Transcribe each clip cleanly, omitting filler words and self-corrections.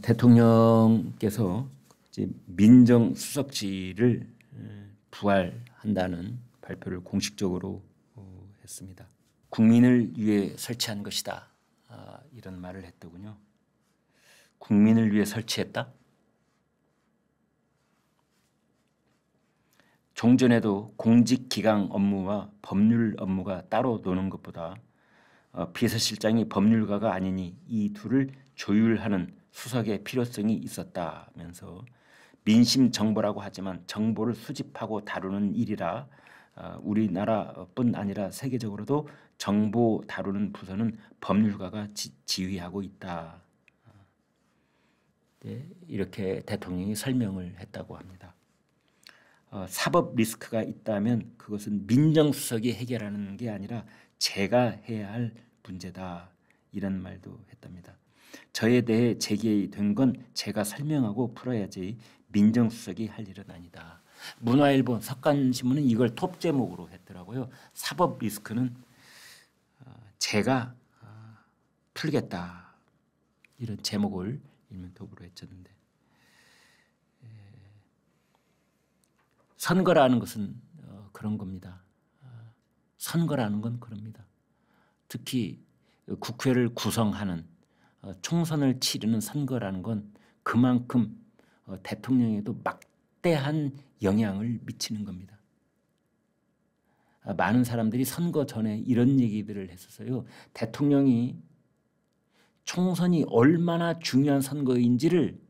대통령께서 이제 민정수석실을 부활한다는 발표를 공식적으로 했습니다. 국민을 위해 설치한 것이다. 이런 말을 했더군요. 국민을 위해 설치했다? 종전에도 공직기강 업무와 법률 업무가 따로 노는 것보다 비서실장이 법률가가 아니니 이 둘을 조율하는 수석의 필요성이 있었다면서 민심 정보라고 하지만 정보를 수집하고 다루는 일이라 우리나라뿐 아니라 세계적으로도 정보 다루는 부서는 법률가가 지휘하고 있다. 네, 이렇게 대통령이 설명을 했다고 합니다. 사법 리스크가 있다면 그것은 민정수석이 해결하는 게 아니라 제가 해야 할 문제다. 이런 말도 했답니다. 저에 대해 제기된 건 제가 설명하고 풀어야지 민정수석이 할 일은 아니다. 문화일보 석간신문은 이걸 톱 제목으로 했더라고요. 사법 리스크는 제가 풀겠다. 이런 제목을 일면톱으로 했었는데 선거라는 것은 그런 겁니다. 선거라는 건 그럽니다. 특히 국회를 구성하는 총선을 치르는 선거라는 건 그만큼 대통령에도 막대한 영향을 미치는 겁니다. 많은 사람들이 선거 전에 이런 얘기들을 했었어요. 대통령이 총선이 얼마나 중요한 선거인지를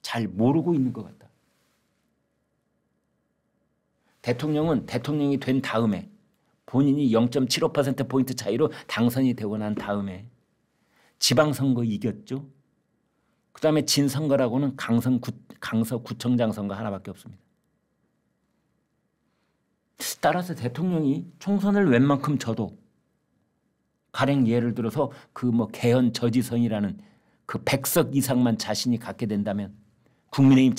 잘 모르고 있는 것 같다. 대통령은 대통령이 된 다음에 본인이 0.75%포인트 차이로 당선이 되고 난 다음에 지방선거 이겼죠. 그다음에 진 선거라고는 강서구청장 선거 하나밖에 없습니다. 따라서 대통령이 총선을 웬만큼 져도 가령 예를 들어서 그 개헌 저지선이라는 그 100석 이상만 자신이 갖게 된다면 국민의힘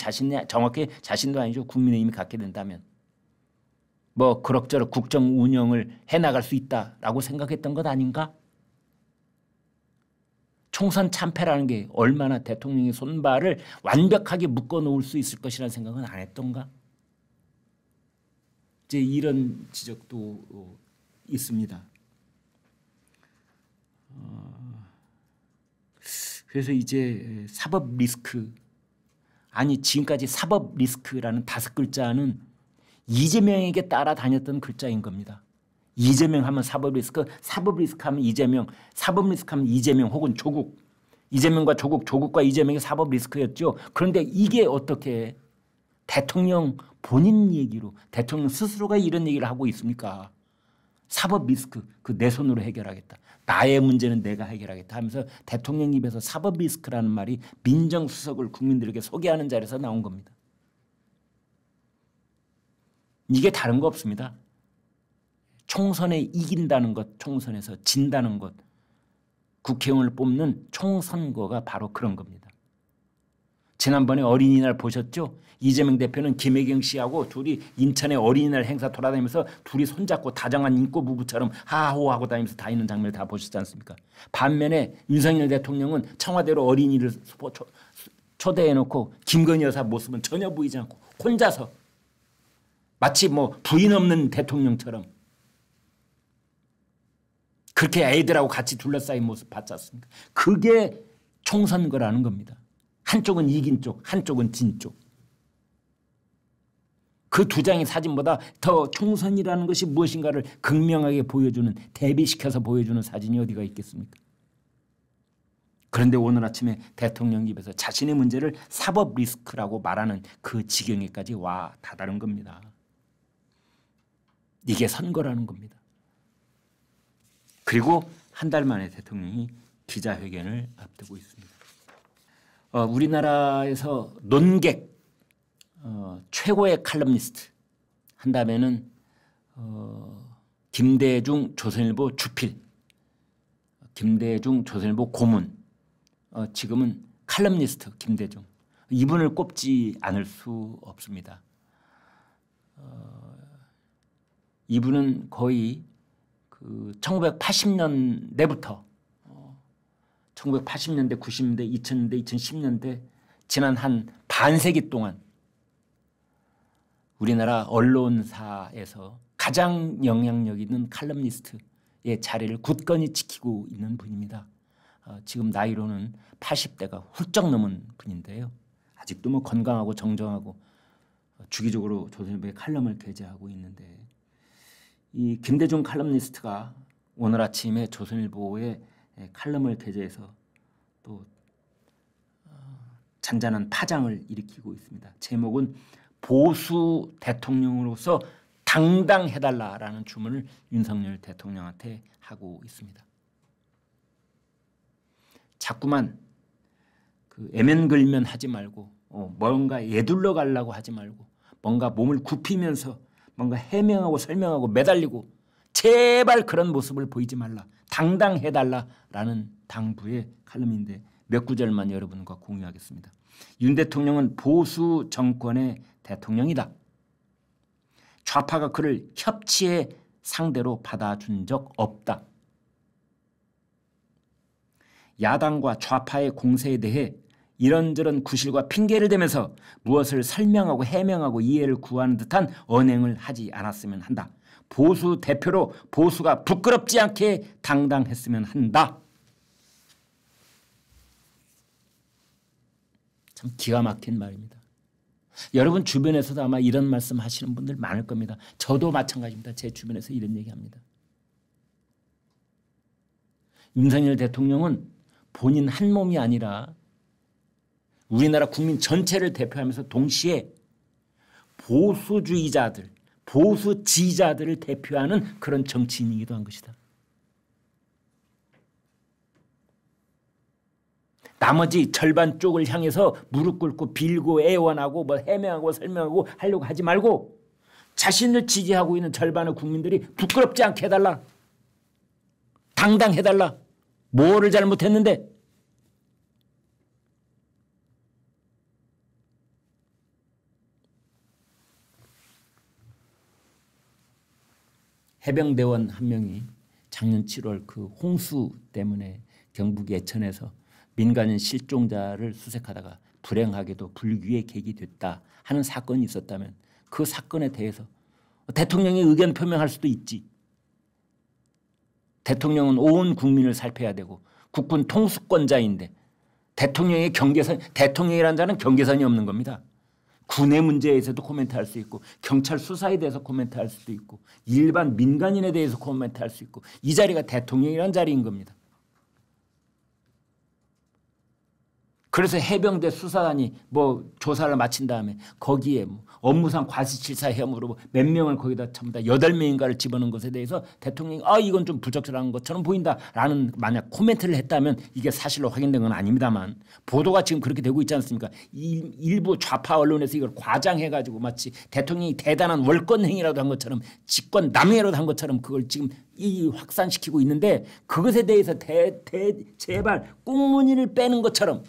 정확히 자신도 아니죠. 국민의힘이 갖게 된다면 그럭저럭 국정 운영을 해나갈 수 있다라고 생각했던 것 아닌가? 총선 참패라는 게 얼마나 대통령의 손발을 완벽하게 묶어놓을 수 있을 것이라는 생각은 안 했던가? 이제 이런 지적도 있습니다. 그래서 이제 사법 리스크, 아니 지금까지 사법 리스크라는 5글자는 이재명에게 따라다녔던 글자인 겁니다. 이재명 하면 사법 리스크, 사법 리스크 하면 이재명, 사법 리스크 하면 이재명 혹은 조국. 이재명과 조국과 이재명의 사법 리스크였죠. 그런데 이게 어떻게 대통령 본인 얘기로 대통령 스스로가 이런 얘기를 하고 있습니까? 사법 리스크, 그 내 손으로 해결하겠다. 나의 문제는 내가 해결하겠다 하면서 대통령 입에서 사법 리스크라는 말이 민정수석을 국민들에게 소개하는 자리에서 나온 겁니다. 이게 다른 거 없습니다. 총선에 이긴다는 것, 총선에서 진다는 것, 국회의원을 뽑는 총선거가 바로 그런 겁니다. 지난번에 어린이날 보셨죠? 이재명 대표는 김혜경 씨하고 둘이 인천의 어린이날 행사 돌아다니면서 둘이 손잡고 다정한 인꼬 부부처럼 하하호하고 다니면서 다니는 장면을 다 보셨지 않습니까? 반면에 윤석열 대통령은 청와대로 어린이를 초대해놓고 김건희 여사 모습은 전혀 보이지 않고 혼자서 마치 부인 없는 대통령처럼 그렇게 애들하고 같이 둘러싸인 모습 봤지 않습니까? 그게 총선거라는 겁니다. 한쪽은 이긴 쪽, 한쪽은 진 쪽. 그 두 장의 사진보다 더 총선이라는 것이 무엇인가를 극명하게 보여주는, 대비시켜서 보여주는 사진이 어디가 있겠습니까? 그런데 오늘 아침에 대통령 입에서 자신의 문제를 사법 리스크라고 말하는 그 지경에까지 와 다다른 겁니다. 이게 선거라는 겁니다. 그리고 한 달 만에 대통령이 기자회견을 앞두고 있습니다. 우리나라에서 논객 최고의 칼럼니스트 한다면은 김대중 조선일보 주필, 김대중 조선일보 고문, 지금은 칼럼니스트 김대중, 이분을 꼽지 않을 수 없습니다. 이분은 거의 그 1980년대부터 1980년대, 90년대, 2000년대, 2010년대 지난 한 반세기 동안 우리나라 언론사에서 가장 영향력 있는 칼럼니스트의 자리를 굳건히 지키고 있는 분입니다. 지금 나이로는 80대가 훌쩍 넘은 분인데요. 아직도 뭐 건강하고 정정하고 주기적으로 조선일보에 칼럼을 게재하고 있는데, 이 김대중 칼럼니스트가 오늘 아침에 조선일보에 칼럼을 게재해서 또 잔잔한 파장을 일으키고 있습니다. 제목은 보수 대통령으로서 당당해달라라는 주문을 윤석열 대통령한테 하고 있습니다. 자꾸만 그 애면글면 하지 말고 뭔가 예둘러 가려고 하지 말고 뭔가 몸을 굽히면서 뭔가 해명하고 설명하고 매달리고 제발 그런 모습을 보이지 말라. 당당해달라라는 당부의 칼럼인데 몇 구절만 여러분과 공유하겠습니다. 윤 대통령은 보수 정권의 대통령이다. 좌파가 그를 협치의 상대로 받아준 적 없다. 야당과 좌파의 공세에 대해 이런저런 구실과 핑계를 대면서 무엇을 설명하고 해명하고 이해를 구하는 듯한 언행을 하지 않았으면 한다. 보수 대표로 보수가 부끄럽지 않게 당당했으면 한다. 참 기가 막힌 말입니다. 여러분 주변에서도 아마 이런 말씀 하시는 분들 많을 겁니다. 저도 마찬가지입니다. 제 주변에서 이런 얘기합니다. 윤석열 대통령은 본인 한 몸이 아니라 우리나라 국민 전체를 대표하면서 동시에 보수주의자들, 보수지지자들을 대표하는 그런 정치인이기도 한 것이다. 나머지 절반 쪽을 향해서 무릎 꿇고 빌고 애원하고 뭐 해명하고 설명하고 하려고 하지 말고 자신을 지지하고 있는 절반의 국민들이 부끄럽지 않게 해달라. 당당해달라. 뭐를 잘못했는데. 해병대원 한 명이 작년 7월 그 홍수 때문에 경북 예천에서 민간인 실종자를 수색하다가 불행하게도 불귀의 객이 됐다 하는 사건이 있었다면 그 사건에 대해서 대통령이 의견 표명할 수도 있지. 대통령은 온 국민을 살펴야 되고 국군 통수권자인데 대통령의 경계선, 대통령이라는 자는 경계선이 없는 겁니다. 군의 문제에 대해서도 코멘트할 수 있고 경찰 수사에 대해서 코멘트할 수도 있고 일반 민간인에 대해서 코멘트할 수 있고 이 자리가 대통령이라는 자리인 겁니다. 그래서 해병대 수사관이 뭐 조사를 마친 다음에 거기에 뭐 업무상 과실치사 혐의로 몇 명을 거기다 전부 다 8명인가를 집어넣은 것에 대해서 대통령이 이건 좀 부적절한 것처럼 보인다라는 만약 코멘트를 했다면 이게 사실로 확인된 건 아닙니다만 보도가 지금 그렇게 되고 있지 않습니까? 일부 좌파 언론에서 이걸 과장해가지고 마치 대통령이 대단한 월권행위라도 한 것처럼 직권 남용이라도 한 것처럼 그걸 지금 확산시키고 있는데 그것에 대해서 제발 꽁무니를 빼는 것처럼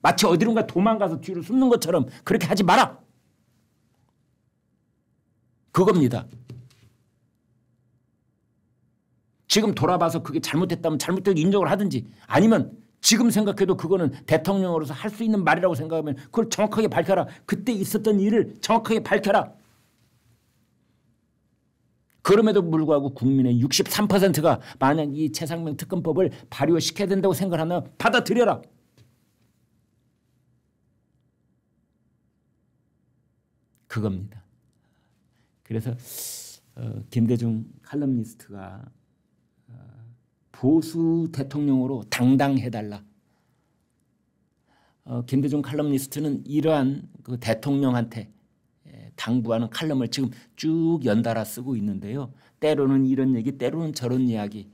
마치 어디론가 도망가서 뒤로 숨는 것처럼 그렇게 하지 마라. 그겁니다. 지금 돌아봐서 그게 잘못했다면 잘못되고 인정을 하든지 아니면 지금 생각해도 그거는 대통령으로서 할 수 있는 말이라고 생각하면 그걸 정확하게 밝혀라. 그때 있었던 일을 정확하게 밝혀라. 그럼에도 불구하고 국민의 63%가 만약 이 최상병 특검법을 발효시켜야 된다고 생각하나 받아들여라. 그겁니다. 그래서 김대중 칼럼니스트가 보수 대통령으로 당당해달라. 김대중 칼럼니스트는 이러한 그 대통령한테 당부하는 칼럼을 지금 쭉 연달아 쓰고 있는데요. 때로는 이런 얘기, 때로는 저런 이야기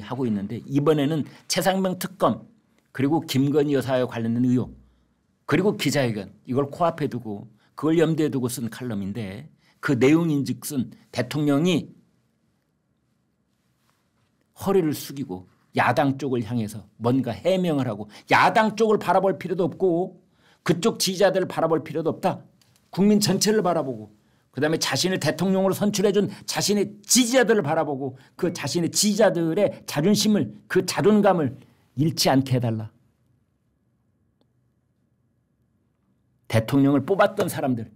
하고 있는데 이번에는 최상병 특검 그리고 김건희 여사와 관련된 의혹 그리고 기자회견 이걸 코앞에 두고 그걸 염두에 두고 쓴 칼럼인데 그 내용인즉슨 대통령이 허리를 숙이고 야당 쪽을 향해서 뭔가 해명을 하고 야당 쪽을 바라볼 필요도 없고 그쪽 지지자들을 바라볼 필요도 없다. 국민 전체를 바라보고 그다음에 자신을 대통령으로 선출해준 자신의 지지자들을 바라보고 그 자신의 지지자들의 자존심을 그 자존감을 잃지 않게 해달라. 대통령을 뽑았던 사람들,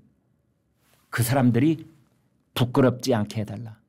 그 사람들이 부끄럽지 않게 해달라.